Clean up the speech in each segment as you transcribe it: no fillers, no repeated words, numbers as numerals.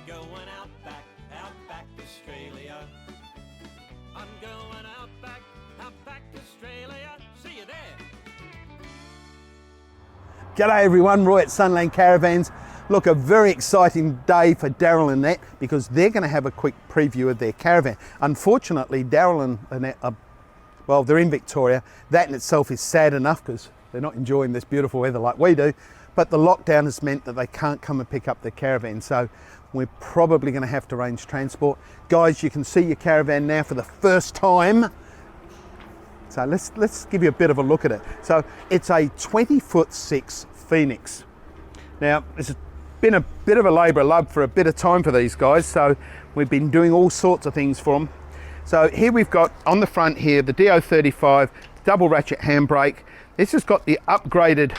going outback Australia. I'm going outback Australia. See you there. G'day everyone, Roy at Sunland Caravans. Look, a very exciting day for Daryl and Annette because they're going to have a quick preview of their caravan. Unfortunately, Daryl and Annette are, well, they're in Victoria. That in itself is sad enough because they're not enjoying this beautiful weather like we do. But the lockdown has meant that they can't come and pick up their caravan. So we're probably going to have to arrange transport. Guys, you can see your caravan now for the first time. So let's give you a bit of a look at it. So it's a 20'6" Phoenix. Now, it's been a bit of a labour of love for a bit of time for these guys. So we've been doing all sorts of things for them. So here we've got on the front here, the DO35 double ratchet handbrake. This has got the upgraded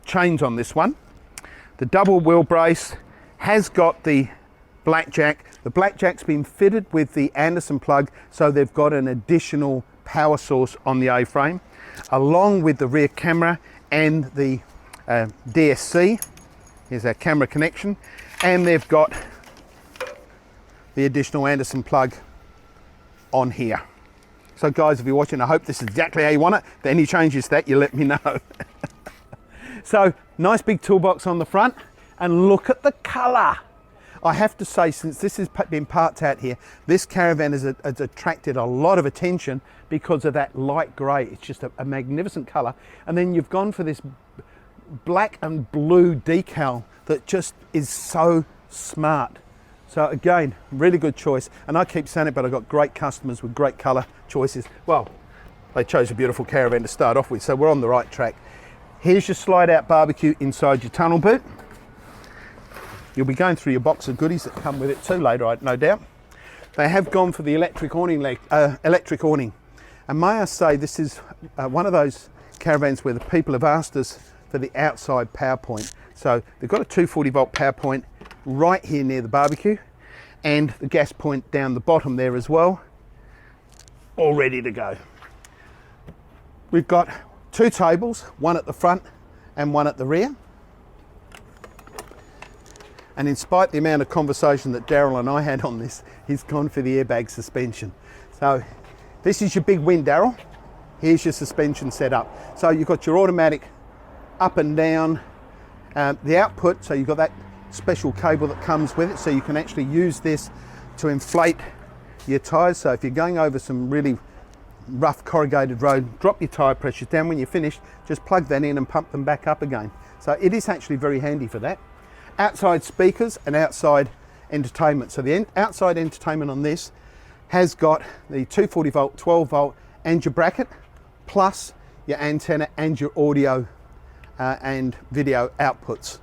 chains on this one. The double wheel brace has got the blackjack. The blackjack's been fitted with the Anderson plug, so they've got an additional power source on the A-frame, along with the rear camera and the DSC. Here's our camera connection, and they've got the additional Anderson plug on here. So guys, if you're watching, I hope this is exactly how you want it. If any changes that, you let me know. So, nice big toolbox on the front, and look at the colour. I have to say, since this has been parked out here, this caravan has attracted a lot of attention because of that light grey. It's just a magnificent colour. And then you've gone for this black and blue decal that just is so smart. So again, really good choice. And I keep saying it, but I've got great customers with great colour choices. Well, they chose a beautiful caravan to start off with, so we're on the right track. Here's your slide out barbecue inside your tunnel boot. You'll be going through your box of goodies that come with it too later, no doubt. They have gone for the electric awning. And may I say, this is one of those caravans where the people have asked us for the outside power point. So they've got a 240 volt power point right here near the barbecue, and the gas point down the bottom there as well, all ready to go. We've got two tables, one at the front and one at the rear. And in spite of the amount of conversation that Daryl and I had on this, he's gone for the airbag suspension. So this is your big win, Daryl. Here's your suspension setup. So you've got your automatic up and down, the output, so you've got that special cable that comes with it, so you can actually use this to inflate your tyres. So if you're going over some really rough corrugated road, drop your tyre pressures down. When you're finished, just plug that in and pump them back up again. So it is actually very handy for that. Outside speakers and outside entertainment. So the outside entertainment on this has got the 240 volt, 12 volt and your bracket, plus your antenna and your audio and video outputs.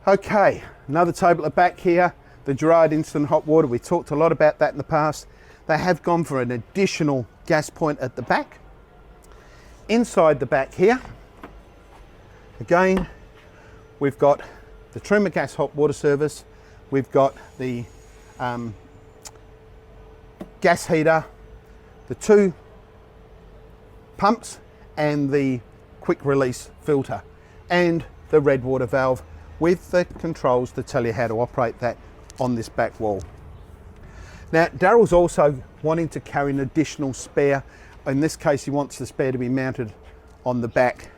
Okay, another table at the back here, the Gerard instant hot water. We talked a lot about that in the past. They have gone for an additional gas point at the back. Inside the back here, again, we've got the Truma gas hot water service. We've got the gas heater, the two pumps and the quick release filter, and the red water valve with the controls to tell you how to operate that on this back wall. Now, Daryl's also wanting to carry an additional spare. In this case, he wants the spare to be mounted on the back.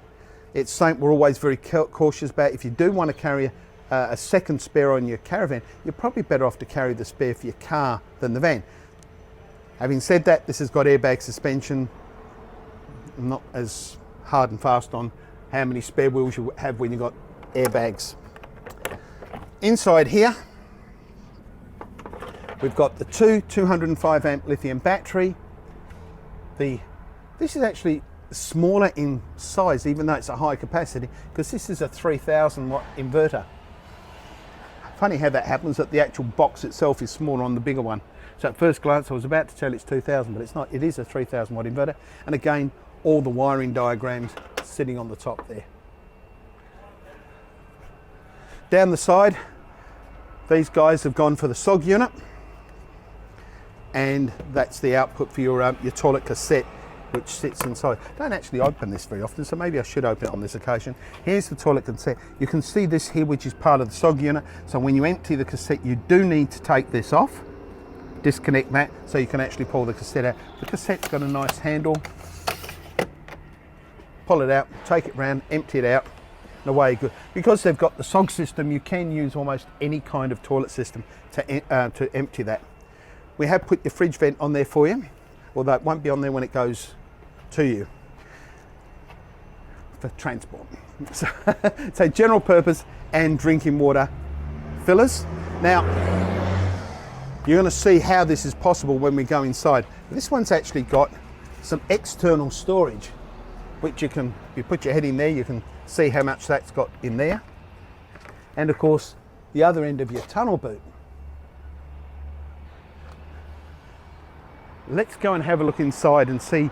It's something we're always very cautious about. If you do want to carry a second spare on your caravan, you're probably better off to carry the spare for your car than the van. Having said that, this has got airbag suspension. I'm not as hard and fast on how many spare wheels you have when you've got airbags. Inside here, we've got the two 205 amp lithium battery. This is actually smaller in size, even though it's a high capacity, because this is a 3000 watt inverter. Funny how that happens, that the actual box itself is smaller on the bigger one. So at first glance, I was about to tell it's 2000, but it's not. It is a 3000 watt inverter. And again, all the wiring diagrams sitting on the top there. Down the side, these guys have gone for the SOG unit, and that's the output for your toilet cassette. which sits inside. Don't actually open this very often, so maybe I should open it on this occasion. Here's the toilet cassette. You can see this here, which is part of the SOG unit. So when you empty the cassette, you do need to take this off, disconnect that, so you can actually pull the cassette out. The cassette's got a nice handle. Pull it out, take it round, empty it out, and away you go. Because they've got the SOG system, you can use almost any kind of toilet system to empty that. We have put your fridge vent on there for you, although it won't be on there when it goes to you for transport. So general purpose and drinking water fillers. Now, you're going to see how this is possible when we go inside. This one's actually got some external storage, which you put your head in there, you can see how much that's got in there. And of course, the other end of your tunnel boot. Let's go and have a look inside and see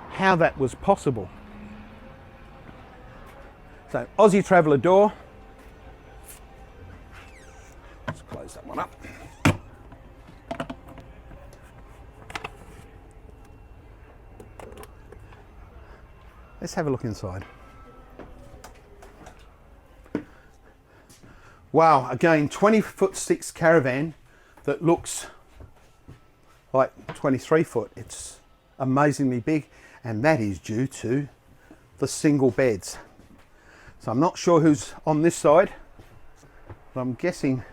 how that was possible. So, Aussie Traveller door. Let's close that one up. Let's have a look inside. Wow, again, 20'6" Caravan that looks like 23 foot. It's amazingly big, and that is due to the single beds. So I'm not sure who's on this side, but I'm guessing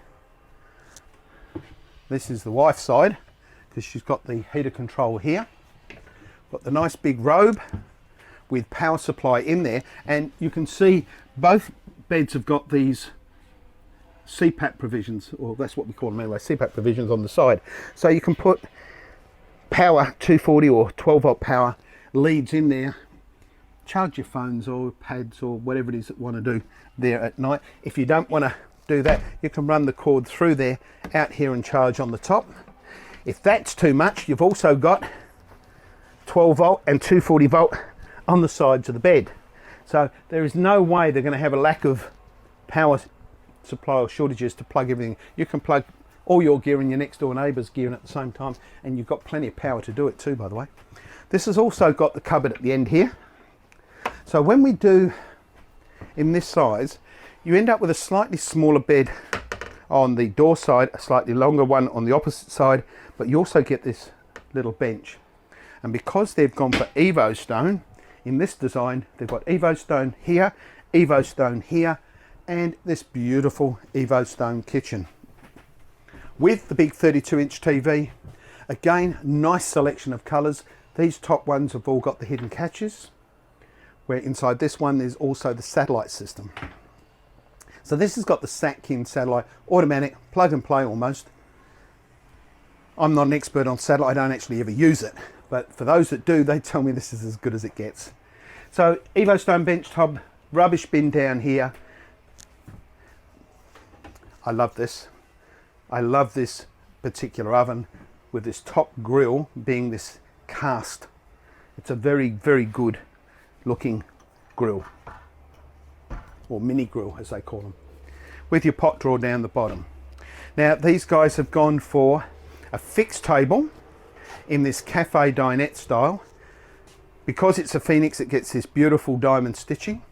this is the wife's side, because she's got the heater control here. Got the nice big robe with power supply in there, and you can see both beds have got these CPAP provisions, or that's what we call them anyway, CPAP provisions on the side. So you can put power 240 or 12 volt power leads in there, charge your phones or pads or whatever it is that you want to do there at night. If you don't want to do that, you can run the cord through there, out here and charge on the top. If that's too much, you've also got 12 volt and 240 volt on the sides of the bed. So there is no way they're going to have a lack of power supply or shortages to plug everything. You can plug all your gear and your next door neighbour's gear in at the same time, and you've got plenty of power to do it too, by the way. This has also got the cupboard at the end here. So when we do in this size, you end up with a slightly smaller bed on the door side, a slightly longer one on the opposite side, but you also get this little bench. And because they've gone for Evo Stone in this design, they've got Evo Stone here, Evo Stone here, and this beautiful Evo Stone kitchen with the big 32-inch TV. Again, nice selection of colours. These top ones have all got the hidden catches, where inside this one there's also the satellite system. So this has got the Satkin satellite, automatic, plug and play almost. I'm not an expert on satellite, I don't actually ever use it, but for those that do, they tell me this is as good as it gets. So Evo Stone bench top, rubbish bin down here. I love this. I love this particular oven with this top grill being this cast. It's a very, very good looking grill, or mini grill as they call them, with your pot drawer down the bottom. Now these guys have gone for a fixed table in this cafe dinette style. Because it's a Phoenix, it gets this beautiful diamond stitching.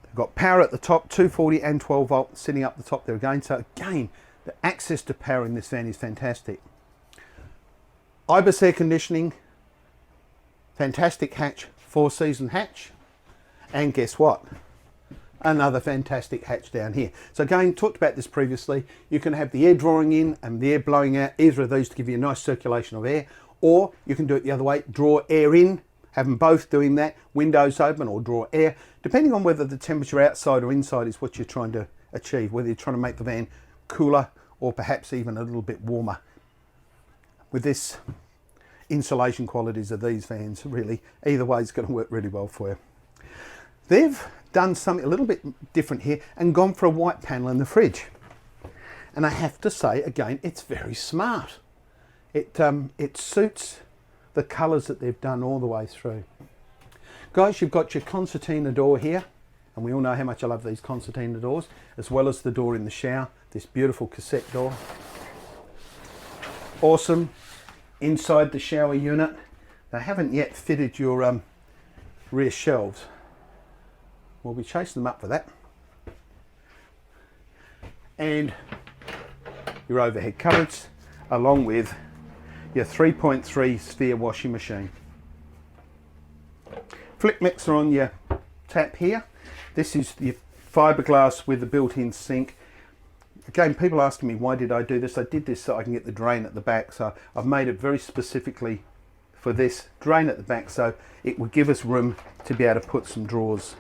They've got power at the top, 240 and 12 volt sitting up the top there again. So again, the access to power in this van is fantastic. Ibis air conditioning, fantastic hatch, 4-season hatch. And guess what? Another fantastic hatch down here. So again, talked about this previously, you can have the air drawing in and the air blowing out, either of these to give you a nice circulation of air, or you can do it the other way, draw air in, have them both doing that, windows open or draw air, depending on whether the temperature outside or inside is what you're trying to achieve, whether you're trying to make the van cooler or perhaps even a little bit warmer. With this insulation qualities of these vans, really, either way is going to work really well for you. They've done something a little bit different here and gone for a white panel in the fridge. And I have to say, again, it's very smart. It suits the colours that they've done all the way through. Guys, you've got your concertina door here, and we all know how much I love these concertina doors, as well as the door in the shower, this beautiful cassette door. Awesome. Inside the shower unit, They haven't yet fitted your rear shelves. We'll be chasing them up for that. And your overhead cupboards, along with your 3.3 sphere washing machine. Flip mixer on your tap here. This is your fiberglass with the built-in sink. Again, people asking me, why did I do this? I did this so I can get the drain at the back. So I've made it very specifically for this drain at the back, so it would give us room to be able to put some drawers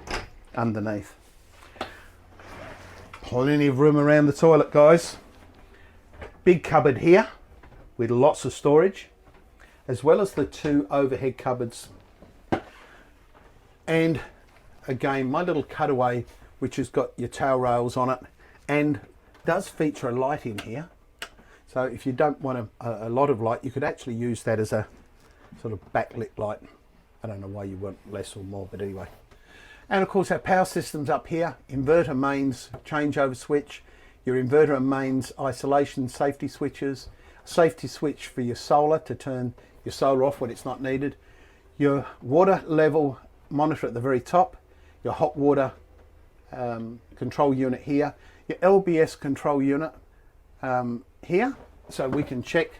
underneath. Plenty of room around the toilet, guys. Big cupboard here with lots of storage, as well as the 2 overhead cupboards. And again, my little cutaway, which has got your tail rails on it, and does feature a light in here. So if you don't want a lot of light, you could actually use that as a sort of backlit light. I don't know why you want less or more, but anyway. And of course our power system's up here, inverter mains, changeover switch, your inverter and mains isolation safety switches, safety switch for your solar to turn your solar off when it's not needed, your water level monitor at the very top, your hot water control unit here, your LBS control unit here, so we can check.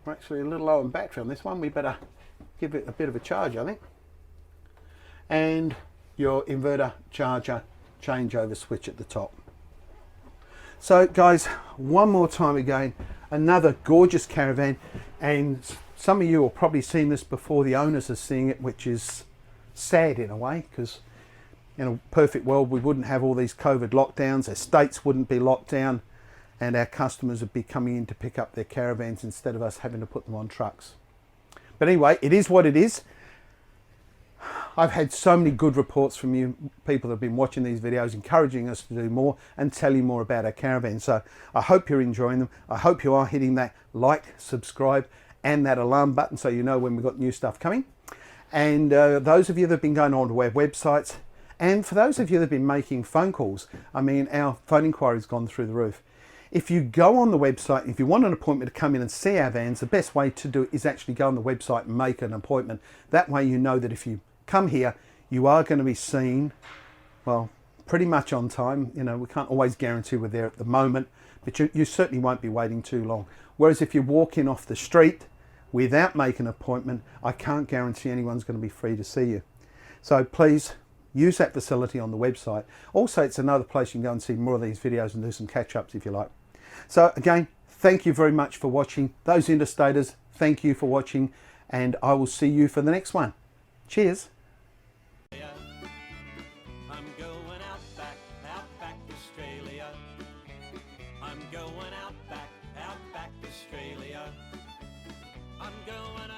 We're actually a little low on battery on this one, we better give it a bit of a charge, I think. And your inverter charger changeover switch at the top. So guys, one more time again, another gorgeous caravan, and some of you have probably seen this before the owners are seeing it, which is sad in a way, because in a perfect world we wouldn't have all these COVID lockdowns, estates wouldn't be locked down, and our customers would be coming in to pick up their caravans instead of us having to put them on trucks. But anyway, it is what it is. I've had so many good reports from you people that have been watching these videos, encouraging us to do more and tell you more about our caravans. So I hope you're enjoying them. I hope you are hitting that like, subscribe and that alarm button so you know when we've got new stuff coming. And those of you that have been going on to our websites, and for those of you that have been making phone calls, I mean, our phone inquiry's gone through the roof. If you go on the website, if you want an appointment to come in and see our vans, the best way to do it is actually go on the website and make an appointment. That way you know that if you come here, you are going to be seen, well, pretty much on time. You know, we can't always guarantee we're there at the moment, but you certainly won't be waiting too long. Whereas if you walk in off the street without making an appointment, I can't guarantee anyone's going to be free to see you. So please use that facility on the website. Also, it's another place you can go and see more of these videos and do some catch-ups if you like. So again, thank you very much for watching. Those interstaters, thank you for watching, and I will see you for the next one. Cheers. I'm going out back Australia. I'm going out back Australia. I'm going